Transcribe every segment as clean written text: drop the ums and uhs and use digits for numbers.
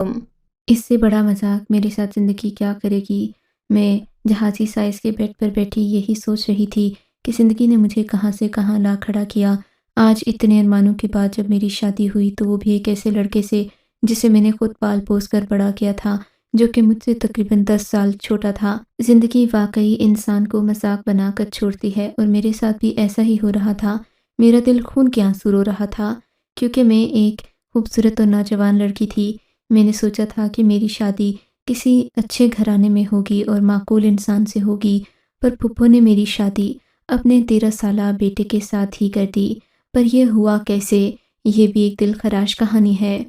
اس سے بڑا مذاق میرے ساتھ زندگی کیا کرے گی؟ میں جہازی سائز کے بیڈ پر بیٹھی یہی سوچ رہی تھی کہ زندگی نے مجھے کہاں سے کہاں لا کھڑا کیا۔ آج اتنے ارمانوں کے بعد جب میری شادی ہوئی تو وہ بھی ایک ایسے لڑکے سے جسے میں نے خود پال پوس کر بڑا کیا تھا، جو کہ مجھ سے تقریباً 10 سال چھوٹا تھا۔ زندگی واقعی انسان کو مذاق بنا کر چھوڑتی ہے، اور میرے ساتھ بھی ایسا ہی ہو رہا تھا۔ میرا دل خون کے آنسو رو رہا تھا، کیونکہ میں ایک خوبصورت اور نوجوان لڑکی تھی۔ میں نے سوچا تھا کہ میری شادی کسی اچھے گھرانے میں ہوگی اور معقول انسان سے ہوگی، پر پھپھو نے میری شادی اپنے 13 سالہ بیٹے کے ساتھ ہی کر دی۔ پر یہ ہوا کیسے؟ یہ بھی ایک دل خراش کہانی ہے۔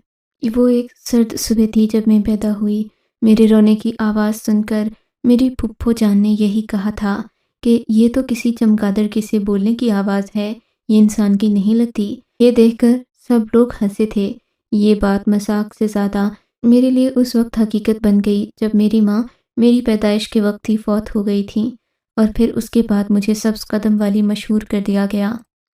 وہ ایک سرد صبح تھی جب میں پیدا ہوئی۔ میرے رونے کی آواز سن کر میری پھپھو جان نے یہی کہا تھا کہ یہ تو کسی چمگادڑ کے سے بولنے کی آواز ہے، یہ انسان کی نہیں لگتی۔ یہ دیکھ کر سب لوگ ہنسے تھے۔ یہ بات مذاق سے زیادہ میرے لیے اس وقت حقیقت بن گئی جب میری ماں میری پیدائش کے وقت ہی فوت ہو گئی تھیں، اور پھر اس کے بعد مجھے سبز قدم والی مشہور کر دیا گیا۔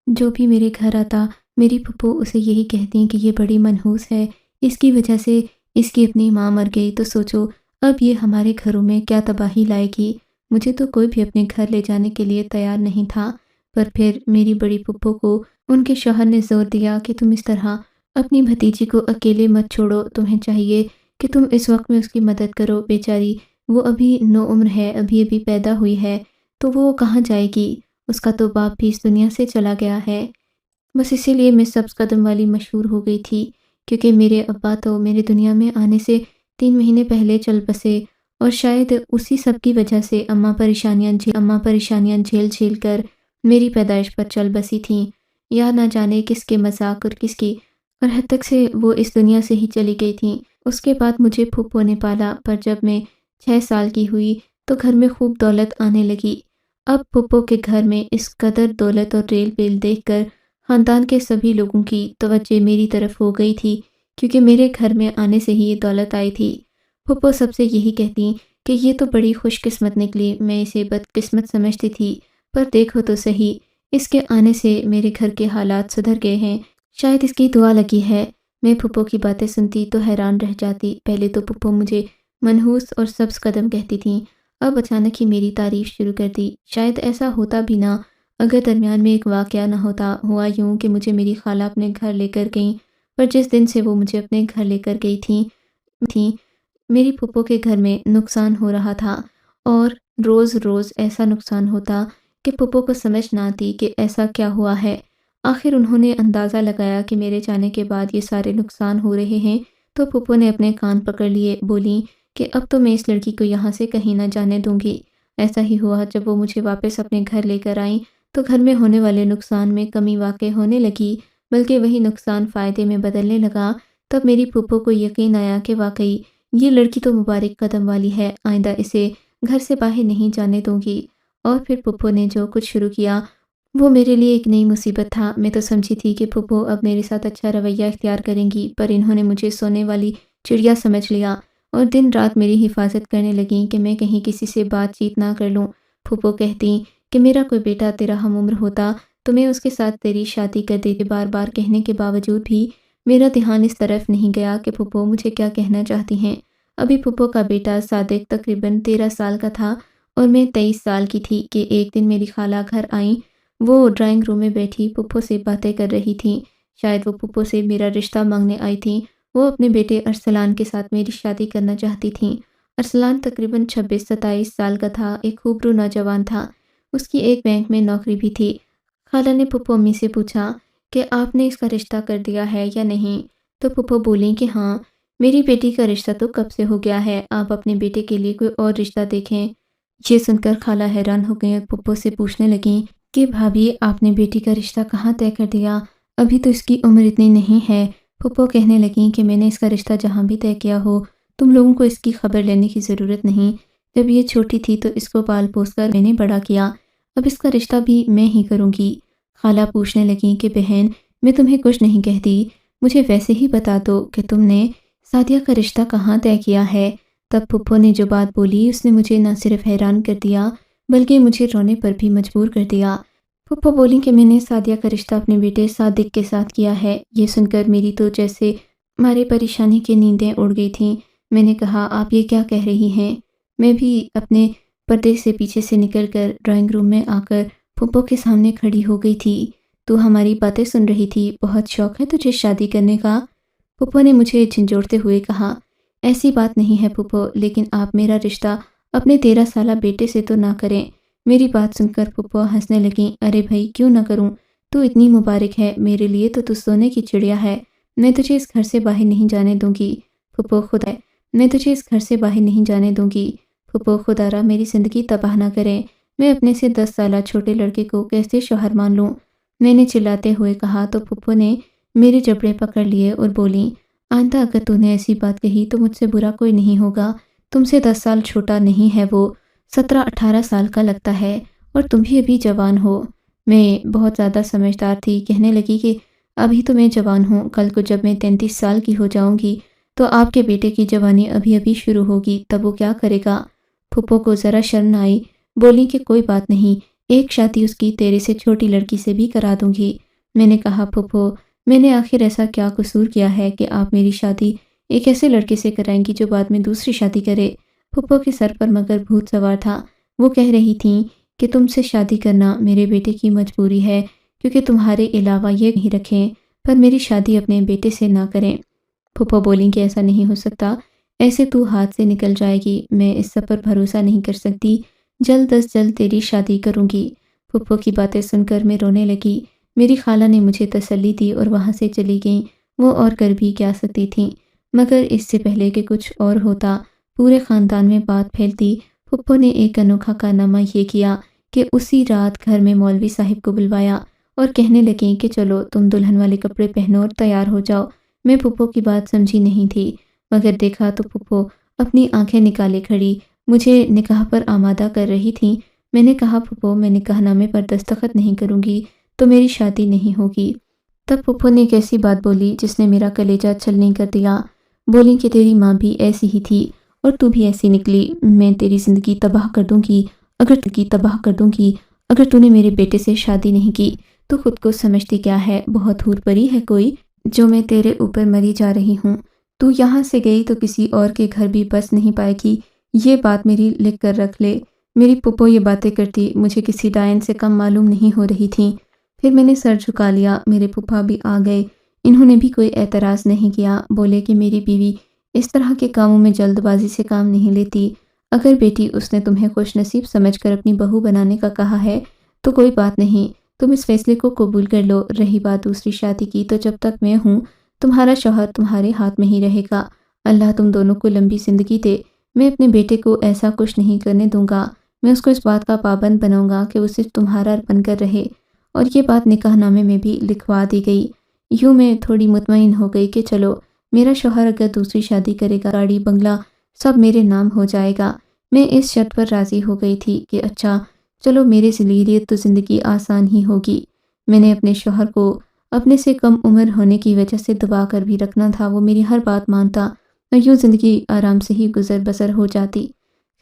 جو بھی میرے گھر آتا میری پھپھو اسے یہی کہتی کہ یہ بڑی منحوس ہے، اس کی وجہ سے اس کی اپنی ماں مر گئی، تو سوچو اب یہ ہمارے گھروں میں کیا تباہی لائے گی۔ مجھے تو کوئی بھی اپنے گھر لے جانے کے لیے تیار نہیں تھا، پر پھر میری بڑی پھپھو کو ان کے شوہر نے زور دیا کہ تم اس طرح اپنی بھتیجی کو اکیلے مت چھوڑو، تمہیں چاہیے کہ تم اس وقت میں اس کی مدد کرو۔ بیچاری وہ ابھی نو عمر ہے، ابھی پیدا ہوئی ہے، تو وہ کہاں جائے گی؟ اس کا تو باپ بھی اس دنیا سے چلا گیا ہے۔ بس اسی لیے میں سبز قدم والی مشہور ہو گئی تھی، کیونکہ میرے ابا تو میرے دنیا میں آنے سے 3 مہینے پہلے چل بسے، اور شاید اسی سب کی وجہ سے اماں پریشانیاں جھیل جھیل کر میری پیدائش پر چل بسی تھیں، یا نہ جانے کس کے مذاق اور کس کی، اور حد تک سے وہ اس دنیا سے ہی چلی گئی تھیں۔ اس کے بعد مجھے پھپھو نے پالا، پر جب میں 6 سال کی ہوئی تو گھر میں خوب دولت آنے لگی۔ اب پھپھو کے گھر میں اس قدر دولت اور ریل ویل دیکھ کر خاندان کے سبھی لوگوں کی توجہ میری طرف ہو گئی تھی، کیونکہ میرے گھر میں آنے سے ہی یہ دولت آئی تھی۔ پھپھو سب سے یہی کہتی کہ یہ تو بڑی خوش قسمت نکلی، میں اسے بدقسمت سمجھتی تھی، پر دیکھو تو صحیح، اس کے آنے سے میرے گھر کے حالات سدھر گئے ہیں، شاید اس کی دعا لگی ہے۔ میں پھپھو کی باتیں سنتی تو حیران رہ جاتی۔ پہلے تو پھپھو مجھے منحوس اور سبز قدم کہتی تھیں، اب اچانک ہی میری تعریف شروع کر دی۔ شاید ایسا ہوتا بھی نہ اگر درمیان میں ایک واقعہ نہ ہوتا۔ ہوا یوں کہ مجھے میری خالہ اپنے گھر لے کر گئیں، پر جس دن سے وہ مجھے اپنے گھر لے کر گئی تھیں میری پھپھو کے گھر میں نقصان ہو رہا تھا، اور روز روز ایسا نقصان ہوتا کہ پھپھو کو سمجھ نہ آتی کہ ایسا کیا ہوا ہے۔ آخر انہوں نے اندازہ لگایا کہ میرے جانے کے بعد یہ سارے نقصان ہو رہے ہیں، تو پھپھو نے اپنے کان پکڑ لیے، بولیں کہ اب تو میں اس لڑکی کو یہاں سے کہیں نہ جانے دوں گی۔ ایسا ہی ہوا، جب وہ مجھے واپس اپنے گھر لے کر آئیں تو گھر میں ہونے والے نقصان میں کمی واقع ہونے لگی، بلکہ وہی نقصان فائدے میں بدلنے لگا۔ تب میری پھپھو کو یقین آیا کہ واقعی یہ لڑکی تو مبارک قدم والی ہے، آئندہ اسے گھر سے باہر نہیں جانے دوں گی۔ اور پھر پھپھو نے جو کچھ شروع کیا وہ میرے لیے ایک نئی مصیبت تھا۔ میں تو سمجھی تھی کہ پھپھو اب میرے ساتھ اچھا رویہ اختیار کریں گی، پر انہوں نے مجھے سونے والی چڑیا سمجھ لیا، اور دن رات میری حفاظت کرنے لگیں کہ میں کہیں کسی سے بات چیت نہ کر لوں۔ پھپھو کہتی کہ میرا کوئی بیٹا تیرا ہم عمر ہوتا تو میں اس کے ساتھ تیری شادی کر دیتی۔ بار بار کہنے کے باوجود بھی میرا دھیان اس طرف نہیں گیا کہ پھپھو مجھے کیا کہنا چاہتی ہیں۔ ابھی پھپھو کا بیٹا صادق تقریباً 13 سال کا تھا، اور میں 23 سال کی تھی کہ ایک دن میری خالہ گھر آئیں۔ وہ ڈرائنگ روم میں بیٹھی پھپھو سے باتیں کر رہی تھیں، شاید وہ پھپھو سے میرا رشتہ مانگنے آئی تھیں۔ وہ اپنے بیٹے ارسلان کے ساتھ میری شادی کرنا چاہتی تھیں۔ ارسلان تقریباً 26-27 سال کا تھا، ایک خوبرو نوجوان تھا، اس کی ایک بینک میں نوکری بھی تھی۔ خالہ نے پھپھو امی سے پوچھا کہ آپ نے اس کا رشتہ کر دیا ہے یا نہیں، تو پھپھو بولیں کہ ہاں، میری بیٹی کا رشتہ تو کب سے ہو گیا ہے، آپ اپنے بیٹے کے لیے کوئی اور رشتہ دیکھیں۔ یہ سن کر خالہ حیران ہو گئیں اور پھپھو سے پوچھنے لگیں کہ بھابھی آپ نے بیٹی کا رشتہ کہاں طے کر دیا، ابھی تو اس کی عمر اتنی نہیں ہے۔ پھپھو کہنے لگیں کہ میں نے اس کا رشتہ جہاں بھی طے کیا ہو، تم لوگوں کو اس کی خبر لینے کی ضرورت نہیں۔ جب یہ چھوٹی تھی تو اس کو پال پوس کر میں نے بڑا کیا، اب اس کا رشتہ بھی میں ہی کروں گی۔ خالہ پوچھنے لگیں کہ بہن، میں تمہیں کچھ نہیں کہتی، مجھے ویسے ہی بتا دو کہ تم نے سعدیہ کا رشتہ کہاں طے کیا ہے۔ تب پھپھو نے جو بات بولی اس نے مجھے نہ صرف حیران کر دیا بلکہ مجھے رونے پر بھی مجبور کر دیا۔ پھپھو بولی کہ میں نے سعدیہ کا رشتہ اپنے بیٹے صادق کے ساتھ کیا ہے۔ یہ سن کر میری تو جیسے مارے پریشانی کی نیندیں اڑ گئی تھیں۔ میں نے کہا آپ یہ کیا کہہ رہی ہیں؟ میں بھی اپنے پردے سے پیچھے سے نکل کر ڈرائنگ روم میں آ کر پھپھو کے سامنے کھڑی ہو گئی تھی۔ تو ہماری باتیں سن رہی تھی، بہت شوق ہے تجھے شادی کرنے کا؟ پھپھو نے مجھے جھنجھوڑتے ہوئے کہا۔ ایسی بات نہیں ہے پھپھو، لیکن آپ میرا رشتہ اپنے 13 سالہ بیٹے سے تو نہ کریں۔ میری بات سن کر پھپھو ہنسنے لگیں۔ ارے بھائی کیوں نہ کروں، تو اتنی مبارک ہے، میرے لیے تو سونے کی چڑیا ہے۔ میں تجھے اس گھر سے باہر نہیں جانے دوں گی پھپھو، خدا ہے میں تجھے اس گھر سے باہر نہیں جانے دوں گی پھپھو، خدا را میری زندگی تباہ نہ کرے۔ میں اپنے سے 10 سالہ چھوٹے لڑکے کو کیسے شوہر مان لوں؟ میں نے چلاتے ہوئے کہا تو پھپھو نے میرے جبڑے پکڑ لیے اور بولیں، آئندہ اگر تو نے ایسی بات کہی تو مجھ سے برا کوئی نہیں ہوگا۔ تم سے 10 سال چھوٹا نہیں ہے وہ، 17-18 سال کا لگتا ہے، اور تم بھی ابھی جوان ہو۔ میں بہت زیادہ سمجھدار تھی، کہنے لگی کہ ابھی تو میں جوان ہوں، کل کو جب میں 33 سال کی ہو جاؤں گی تو آپ کے بیٹے کی جوانی ابھی شروع ہوگی، تب وہ کیا کرے گا؟ پھپھو کو ذرا شرم نہ آئی، بولی کہ کوئی بات نہیں، ایک شادی اس کی تیرے سے چھوٹی لڑکی سے بھی کرا دوں گی۔ میں نے کہا پھپھو، میں نے آخر ایسا کیا قصور کیا ہے کہ آپ میری شادی ایک ایسے لڑکے سے کرائیں گی جو بعد میں دوسری شادی کرے؟ پھپھو کے سر پر مگر بھوت سوار تھا۔ وہ کہہ رہی تھیں کہ تم سے شادی کرنا میرے بیٹے کی مجبوری ہے، کیونکہ تمہارے علاوہ یہ نہیں رکھیں، پر میری شادی اپنے بیٹے سے نہ کریں۔ پھپھو بولیں کہ ایسا نہیں ہو سکتا، ایسے تو ہاتھ سے نکل جائے گی، میں اس سب پر بھروسہ نہیں کر سکتی، جلد از جلد تیری شادی کروں گی۔ پھپھو کی باتیں سن کر میں رونے لگی۔ میری خالہ نے مجھے تسلی دی اور وہاں سے چلی گئیں۔ وہ اور کر بھی کیا سکتی تھیں، مگر اس سے پہلے کہ کچھ اور ہوتا، پورے خاندان میں بات پھیلتی، پھپھو نے ایک انوکھا کارنامہ یہ کیا کہ اسی رات گھر میں مولوی صاحب کو بلوایا اور کہنے لگیں کہ چلو تم دلہن والے کپڑے پہنو اور تیار ہو جاؤ۔ میں پھپھو کی بات سمجھی نہیں تھی، مگر دیکھا تو پھپھو اپنی آنکھیں نکالے کھڑی مجھے نکاح پر آمادہ کر رہی تھیں۔ میں نے کہا پھپھو، میں نکاح نامے پر دستخط نہیں کروں گی تو میری شادی نہیں ہوگی۔ تب پھپھو نے ایک ایسی بات بولی جس نے میرا کلیجہ چھلنی کر دیا۔ بولی کہ تیری ماں بھی ایسی ہی تھی اور تو بھی ایسی نکلی، میں تیری زندگی تباہ کر دوں گی اگر تو نے میرے بیٹے سے شادی نہیں کی۔ تو خود کو سمجھتی کیا ہے، بہت حور پری ہے کوئی، جو میں تیرے اوپر مری جا رہی ہوں۔ تو یہاں سے گئی تو کسی اور کے گھر بھی بس نہیں پائے گی، یہ بات میری لکھ کر رکھ لے۔ میری پھپھو یہ باتیں کرتی مجھے کسی ڈائن سے کم معلوم نہیں ہو رہی تھیں۔ پھر میں نے سر جھکا لیا۔ میرے پھپھا بھی آ گئے، انہوں نے بھی کوئی اعتراض نہیں کیا، بولے کہ میری بیوی اس طرح کے کاموں میں جلد بازی سے کام نہیں لیتی۔ اگر بیٹی اس نے تمہیں خوش نصیب سمجھ کر اپنی بہو بنانے کا کہا ہے تو کوئی بات نہیں، تم اس فیصلے کو قبول کر لو۔ رہی بات دوسری شادی کی، تو جب تک میں ہوں تمہارا شوہر تمہارے ہاتھ میں ہی رہے گا۔ اللہ تم دونوں کو لمبی زندگی دے۔ میں اپنے بیٹے کو ایسا کچھ نہیں کرنے دوں گا، میں اس کو اس بات کا پابند بناؤں گا کہ وہ صرف تمہارا بن کر رہے، اور یہ بات نکاح نامے میں بھی لکھوا دی گئی۔ یوں میں تھوڑی مطمئن ہو گئی کہ چلو میرا شوہر اگر دوسری شادی کرے گا، گاڑی بنگلہ سب میرے نام ہو جائے گا۔ میں اس شرط پر راضی ہو گئی تھی کہ اچھا چلو میرے لیے تو زندگی آسان ہی ہوگی۔ میں نے اپنے شوہر کو اپنے سے کم عمر ہونے کی وجہ سے دبا کر بھی رکھنا تھا، وہ میری ہر بات مانتا اور یوں زندگی آرام سے ہی گزر بسر ہو جاتی۔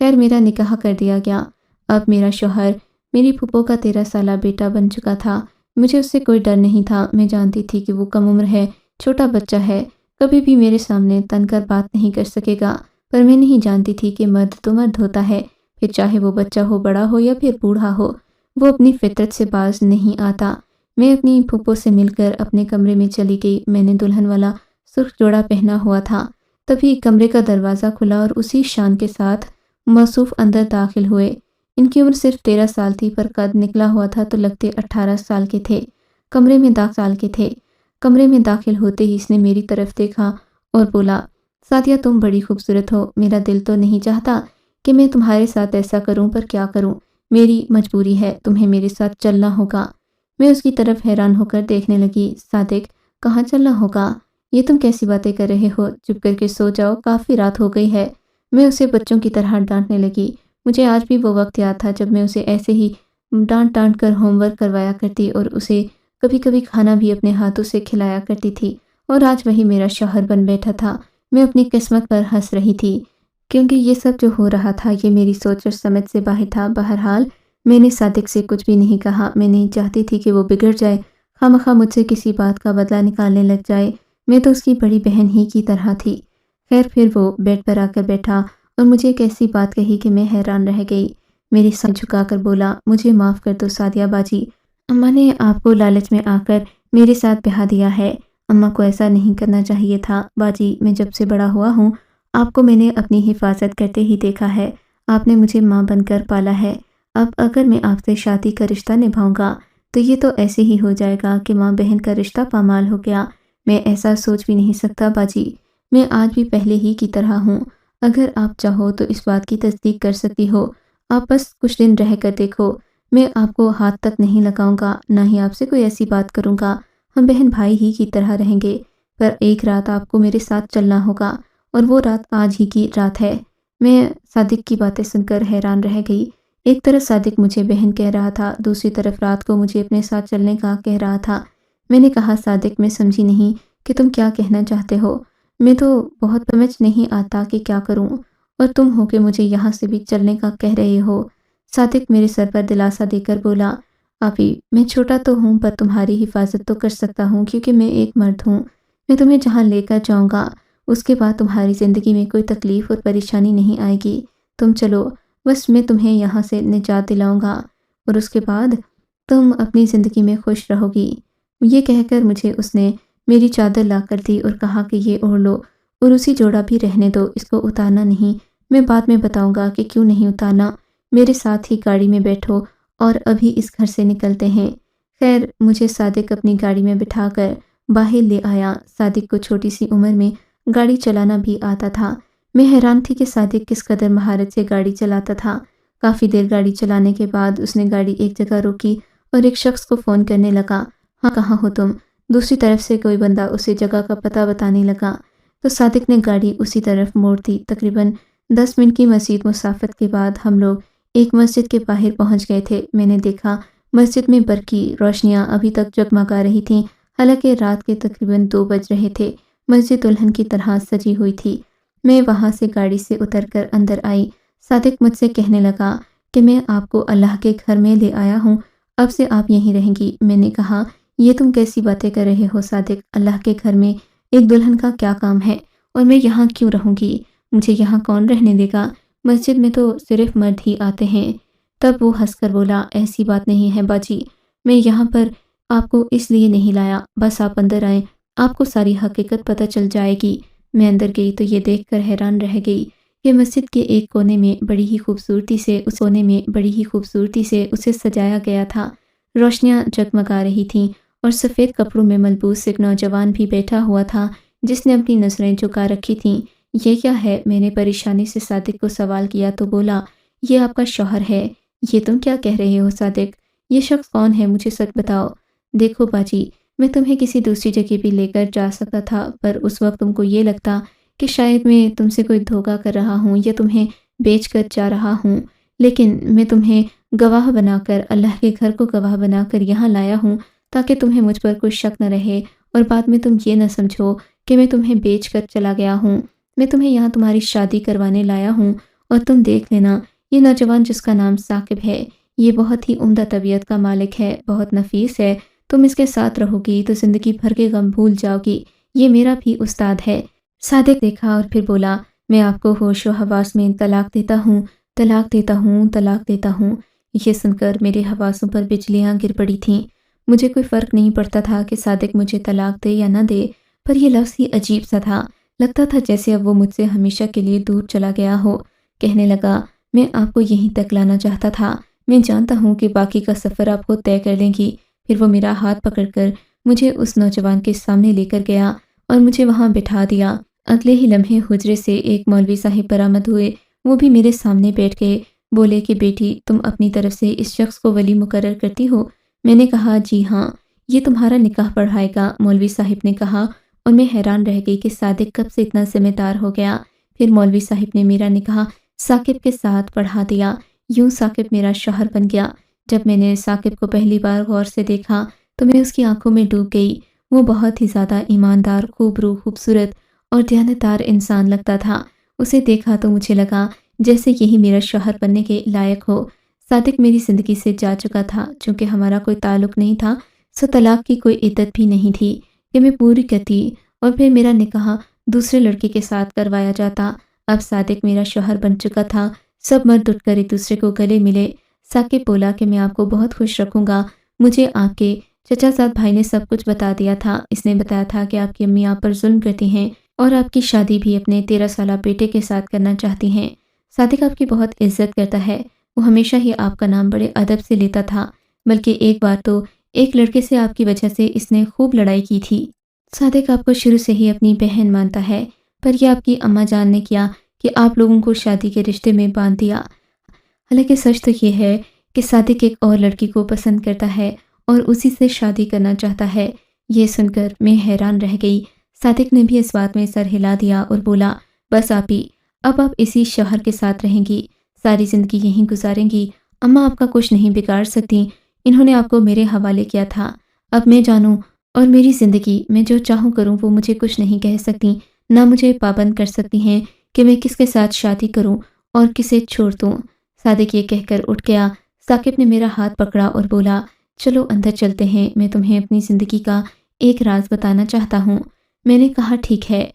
خیر میرا نکاح کر دیا گیا۔ اب میرا شوہر میری پھپھو کا 13 سالہ بیٹا بن چکا تھا۔ مجھے اس سے کوئی ڈر نہیں تھا، میں جانتی تھی کہ وہ کم عمر ہے، چھوٹا بچہ ہے، کبھی بھی میرے سامنے تن کر بات نہیں کر سکے گا، پر میں نہیں جانتی تھی کہ مرد تو مرد ہوتا ہے، پھر چاہے وہ بچہ ہو، بڑا ہو یا پھر بوڑھا ہو، وہ اپنی فطرت سے باز نہیں آتا۔ میں اپنی پھپھو سے مل کر اپنے کمرے میں چلی گئی۔ میں نے دلہن والا سرخ جوڑا پہنا ہوا تھا، تبھی کمرے کا دروازہ کھلا اور اسی شان کے ساتھ موصوف اندر داخل ہوئے۔ ان کی عمر صرف 13 سال تھی، پر قد نکلا ہوا تھا تو لگتے 18 سال کے تھے۔ کمرے میں داخل ہوتے ہی اس نے میری طرف دیکھا اور بولا، سعدیہ تم بڑی خوبصورت ہو، میرا دل تو نہیں چاہتا کہ میں تمہارے ساتھ ایسا کروں، پر کیا کروں، میری مجبوری ہے، تمہیں میرے ساتھ چلنا ہوگا۔ میں اس کی طرف حیران ہو کر دیکھنے لگی۔ صادق، کہاں چلنا ہوگا؟ یہ تم کیسی باتیں کر رہے ہو؟ چپ کر کے سو جاؤ، کافی رات ہو گئی ہے۔ میں اسے بچوں کی طرح ڈانٹنے لگی۔ مجھے آج بھی وہ وقت یاد تھا جب میں اسے ایسے ہی ڈانٹ کر ہوم ورک کروایا کرتی اور اسے کبھی کبھی کھانا بھی اپنے ہاتھوں سے کھلایا کرتی تھی، اور آج وہی میرا شوہر بن بیٹھا تھا۔ میں اپنی قسمت پر ہنس رہی تھی، کیونکہ یہ سب جو ہو رہا تھا یہ میری سوچ اور سمجھ سے باہر تھا۔ بہرحال میں نے صادق سے کچھ بھی نہیں کہا، میں نہیں چاہتی تھی کہ وہ بگڑ جائے، خواہ مخواہ مجھ سے کسی بات کا بدلہ نکالنے لگ جائے۔ میں تو اس کی بڑی بہن ہی کی طرح تھی۔ خیر پھر وہ بیڈ پر آ کر بیٹھا اور مجھے ایک ایسی بات کہی کہ میں حیران رہ گئی۔ میری سر جھکا کر بولا، مجھے معاف کر دو سعدیہ باجی، اماں نے آپ کو لالچ میں آ کر میرے ساتھ بہا دیا ہے۔ اماں کو ایسا نہیں کرنا چاہیے تھا باجی، میں جب سے بڑا ہوا ہوں آپ کو میں نے اپنی حفاظت کرتے ہی دیکھا ہے، آپ نے مجھے ماں بن کر پالا ہے۔ اب اگر میں آپ سے شادی کا رشتہ نبھاؤں گا تو یہ تو ایسے ہی ہو جائے گا کہ ماں بہن کا رشتہ پامال ہو گیا۔ میں ایسا سوچ بھی نہیں سکتا باجی، میں آج بھی پہلے ہی کی طرح ہوں۔ اگر آپ چاہو تو اس بات کی تصدیق کر سکتی ہو، آپ بس کچھ دن رہ کر دیکھو، میں آپ کو ہاتھ تک نہیں لگاؤں گا، نہ ہی آپ سے کوئی ایسی بات کروں گا، ہم بہن بھائی ہی کی طرح رہیں گے۔ پر ایک رات آپ کو میرے ساتھ چلنا ہوگا اور وہ رات آج ہی کی رات ہے۔ میں صادق کی باتیں سن کر حیران رہ گئی۔ ایک طرف صادق مجھے بہن کہہ رہا تھا، دوسری طرف رات کو مجھے اپنے ساتھ چلنے کا کہہ رہا تھا۔ میں نے کہا، صادق میں سمجھی نہیں کہ تم کیا کہنا چاہتے ہو، میں تو بہت سمجھ نہیں آتا کہ کیا کروں، اور تم ہو کہ مجھے یہاں سے بھی چلنے کا کہہ رہے ہو۔ صادق میرے سر پر دلاسا دے کر بولا، آپی میں چھوٹا تو ہوں پر تمہاری حفاظت تو کر سکتا ہوں، کیونکہ میں ایک مرد ہوں۔ میں تمہیں جہاں لے کر جاؤں گا اس کے بعد تمہاری زندگی میں کوئی تکلیف اور پریشانی نہیں آئے گی، تم چلو، بس میں تمہیں یہاں سے نجات دلاؤں گا اور اس کے بعد تم اپنی زندگی میں خوش رہو گی۔ یہ کہہ کر مجھے اس نے میری چادر لا کر دی اور کہا کہ یہ اوڑھ لو اور اسی جوڑا بھی رہنے دو، اس کو اتارنا نہیں، میں بعد میں بتاؤں گا کہ کیوں نہیں اتارنا، میرے ساتھ ہی گاڑی میں بیٹھو اور ابھی اس گھر سے نکلتے ہیں۔ خیر مجھے صادق اپنی گاڑی میں بٹھا کر باہر لے آیا۔ صادق کو چھوٹی سی عمر میں گاڑی چلانا بھی آتا تھا۔ میں حیران تھی کہ صادق کس قدر مہارت سے گاڑی چلاتا تھا۔ کافی دیر گاڑی چلانے کے بعد اس نے گاڑی ایک جگہ روکی اور ایک شخص کو فون کرنے لگا، ہاں کہاں ہو تم؟ دوسری طرف سے کوئی بندہ اسے جگہ کا پتہ بتانے لگا تو صادق نے گاڑی اسی طرف موڑ دی۔ تقریباً 10 منٹ کی مزید مسافت کے بعد ہم لوگ ایک مسجد کے باہر پہنچ گئے تھے۔ میں نے دیکھا مسجد میں برقی روشنیاں ابھی تک جگمگا رہی تھیں، حالانکہ رات کے تقریباً 2 بج رہے تھے۔ مسجد دلہن کی طرح سجی ہوئی تھی۔ میں وہاں سے گاڑی سے اتر کر اندر آئی۔ صادق مجھ سے کہنے لگا کہ میں آپ کو اللہ کے گھر میں لے آیا ہوں، اب سے آپ یہیں رہیں گی۔ میں نے کہا، یہ تم کیسی باتیں کر رہے ہو صادق، اللہ کے گھر میں ایک دلہن کا کیا کام ہے اور میں یہاں کیوں رہوں گی؟ مجھے یہاں کون رہنے دے گا؟ مسجد میں تو صرف مرد ہی آتے ہیں۔ تب وہ ہنس کر بولا، ایسی بات نہیں ہے باجی، میں یہاں پر آپ کو اس لیے نہیں لایا، بس آپ اندر آئیں، آپ کو ساری حقیقت پتہ چل جائے گی۔ میں اندر گئی تو یہ دیکھ کر حیران رہ گئی کہ مسجد کے ایک کونے میں بڑی ہی خوبصورتی سے اسے سجایا گیا تھا۔ روشنیاں جگمگا رہی تھیں اور سفید کپڑوں میں ملبوس ایک نوجوان بھی بیٹھا ہوا تھا جس نے اپنی نظریں جھکا رکھی تھیں۔ یہ کیا ہے؟ میں نے پریشانی سے صادق کو سوال کیا تو بولا، یہ آپ کا شوہر ہے۔ یہ تم کیا کہہ رہے ہو صادق؟ یہ شخص کون ہے؟ مجھے سچ بتاؤ۔ دیکھو باجی، میں تمہیں کسی دوسری جگہ بھی لے کر جا سکتا تھا، پر اس وقت تم کو یہ لگتا کہ شاید میں تم سے کوئی دھوکہ کر رہا ہوں یا تمہیں بیچ کر جا رہا ہوں، لیکن میں تمہیں گواہ بنا کر، اللہ کے گھر کو گواہ بنا کر یہاں لایا ہوں تاکہ تمہیں مجھ پر کوئی شک نہ رہے اور بعد میں تم یہ نہ سمجھو کہ میں تمہیں بیچ کر چلا گیا ہوں۔ میں تمہیں یہاں تمہاری شادی کروانے لایا ہوں، اور تم دیکھ لینا، یہ نوجوان جس کا نام ثاقب ہے، یہ بہت ہی عمدہ طبیعت کا مالک ہے، بہت نفیس ہے، تم اس کے ساتھ رہو گی تو زندگی بھر کے غم بھول جاؤ گی، یہ میرا بھی استاد ہے۔ صادق دیکھا اور پھر بولا، میں آپ کو ہوش و حواس میں طلاق دیتا ہوں، طلاق دیتا ہوں، طلاق دیتا ہوں۔ یہ سن کر میرے حواسوں پر بجلیاں گر پڑی تھیں۔ مجھے کوئی فرق نہیں پڑتا تھا کہ صادق مجھے طلاق دے یا نہ دے، پر یہ لفظ ہی عجیب سا تھا، لگتا تھا جیسے اب وہ مجھ سے ہمیشہ کے لیے دور چلا گیا ہو۔ کہنے لگا، میں آپ کو یہیں تک لانا چاہتا تھا، میں جانتا ہوں کہ باقی کا سفر آپ خود طے کر لیں گی۔ پھر وہ میرا ہاتھ پکڑ کر مجھے اس نوجوان کے سامنے لے کر گیا اور مجھے وہاں بٹھا دیا۔ اگلے ہی لمحے حجرے سے ایک مولوی صاحب برآمد ہوئے، وہ بھی میرے سامنے بیٹھ گئے۔ بولے کہ بیٹی، تم اپنی طرف سے اس شخص کو ولی مقرر کرتی ہو؟ میں نے کہا، جی ہاں، یہ تمہارا نکاح پڑھائے گا، مولوی صاحب نے کہا، اور میں حیران رہ گئی کہ صادق کب سے اتنا ذمہ دار ہو گیا۔ پھر مولوی صاحب نے میرا نکاح ثاقب کے ساتھ پڑھا دیا۔ یوں ثاقب میرا شوہر بن گیا۔ جب میں نے ثاقب کو پہلی بار غور سے دیکھا تو میں اس کی آنکھوں میں ڈوب گئی۔ وہ بہت ہی زیادہ ایماندار، خوبرو، خوبصورت اور دیانتدار انسان لگتا تھا۔ اسے دیکھا تو مجھے لگا جیسے یہی میرا شوہر بننے کے لائق ہو۔ صادق میری زندگی سے جا چکا تھا، چونکہ ہمارا کوئی تعلق نہیں تھا، سو طلاق کی کوئی عدت بھی نہیں تھی کہ میں پوری کرتی اور پھر میرا نکاح دوسرے لڑکے کے ساتھ کروایا جاتا۔ اب صادق میرا شوہر بن چکا تھا۔ سب مرد اٹھ کر ایک دوسرے کو گلے ملے۔ ثاقب بولا کہ میں آپ کو بہت خوش رکھوں گا۔ مجھے آپ کے چچا زاد بھائی نے سب کچھ بتا دیا تھا۔ اس نے بتایا تھا کہ آپ کی امی آپ پر ظلم کرتی ہیں اور آپ کی شادی بھی اپنے 13 سالہ بیٹے کے ساتھ کرنا چاہتی ہیں۔ صادق آپ کی بہت عزت کرتا ہے۔ وہ ہمیشہ ہی آپ کا نام بڑے ادب سے لیتا تھا، بلکہ ایک بار تو ایک لڑکے سے آپ کی وجہ سے اس نے خوب لڑائی کی تھی۔ صادق آپ کو شروع سے ہی اپنی بہن مانتا ہے، پر یہ آپ کی اماں جان نے کیا کہ آپ لوگوں کو شادی کے رشتے میں باندھ دیا۔ حالانکہ سچ تو یہ ہے کہ صادق ایک اور لڑکی کو پسند کرتا ہے اور اسی سے شادی کرنا چاہتا ہے۔ یہ سن کر میں حیران رہ گئی۔ صادق نے بھی اس بات میں سر ہلا دیا اور بولا، بس آپی، اب آپ اسی شوہر کے ساتھ رہیں گی، ساری زندگی یہیں گزاریں گی۔ اماں آپ کا کچھ نہیں بگاڑ سکتی، انہوں نے آپ کو میرے حوالے کیا تھا۔ اب میں جانوں اور میری زندگی، میں جو چاہوں کروں، وہ مجھے کچھ نہیں کہہ سکتی، نہ مجھے پابند کر سکتی ہیں کہ میں کس کے ساتھ شادی کروں اور کسے چھوڑ دوں۔ صادق یہ کہہ کر اٹھ گیا۔ ثاقب نے میرا ہاتھ پکڑا اور بولا، چلو اندر چلتے ہیں، میں تمہیں اپنی زندگی کا ایک راز بتانا چاہتا ہوں۔ میں نے کہا ٹھیک ہے۔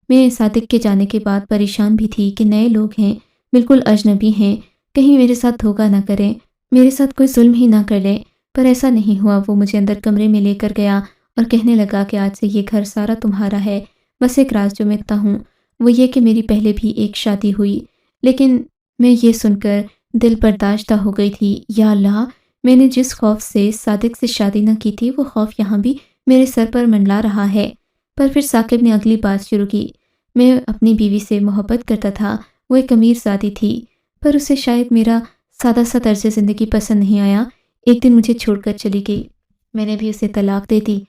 میں صادق کے جانے کے بعد پریشان بھی تھی کہ نئے لوگ ہیں، بالکل اجنبی ہیں، کہیں میرے ساتھ دھوکہ نہ کریں، میرے ساتھ کوئی ظلم ہی نہ کر لے، پر ایسا نہیں ہوا۔ وہ مجھے اندر کمرے میں لے کر گیا اور کہنے لگا کہ آج سے یہ گھر سارا تمہارا ہے۔ بس ایک راز جو میں کہتا ہوں وہ یہ کہ میری پہلے بھی ایک شادی ہوئی، لیکن میں یہ سن کر دل برداشتہ ہو گئی تھی۔ یا اللہ، میں نے جس خوف سے صادق سے شادی نہ کی تھی، وہ خوف یہاں بھی میرے سر پر منڈلا رہا ہے۔ پر پھر ثاقب نے اگلی بات شروع کی۔ میں اپنی بیوی سے محبت کرتا تھا، وہ ایک امیر ذاتی تھی، پر اسے شاید میرا سادہ سا طرز زندگی پسند نہیں آیا۔ ایک دن مجھے چھوڑ کر چلی گئی، میں نے بھی اسے طلاق دے دی،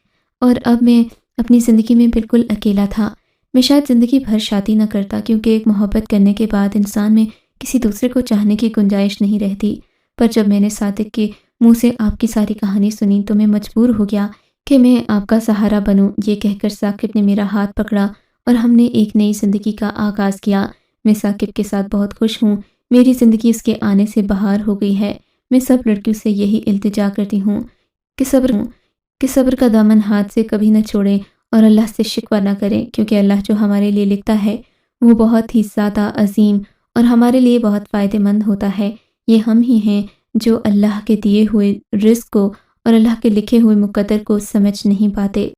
اور اب میں اپنی زندگی میں بالکل اکیلا تھا۔ میں شاید زندگی بھر شادی نہ کرتا، کیونکہ ایک محبت کرنے کے بعد انسان میں کسی دوسرے کو چاہنے کی گنجائش نہیں رہتی۔ پر جب میں نے صادق کے منہ سے آپ کی ساری کہانی سنی تو میں مجبور ہو گیا کہ میں آپ کا سہارا بنوں۔ یہ کہہ کر ثاقب نے میرا ہاتھ پکڑا اور ہم نے ایک نئی زندگی کا آغاز کیا۔ میں ثاقب کے ساتھ بہت خوش ہوں، میری زندگی اس کے آنے سے بہار ہو گئی ہے۔ میں سب لڑکیوں سے یہی التجا کرتی ہوں کہ صبر کا دامن ہاتھ سے کبھی نہ چھوڑیں اور اللہ سے شکوہ نہ کریں، کیونکہ اللہ جو ہمارے لیے لکھتا ہے وہ بہت ہی زیادہ عظیم اور ہمارے لیے بہت فائدہ مند ہوتا ہے۔ یہ ہم ہی ہیں جو اللہ کے دیے ہوئے رزق کو اور اللہ کے لکھے ہوئے مقدر کو سمجھ نہیں پاتے۔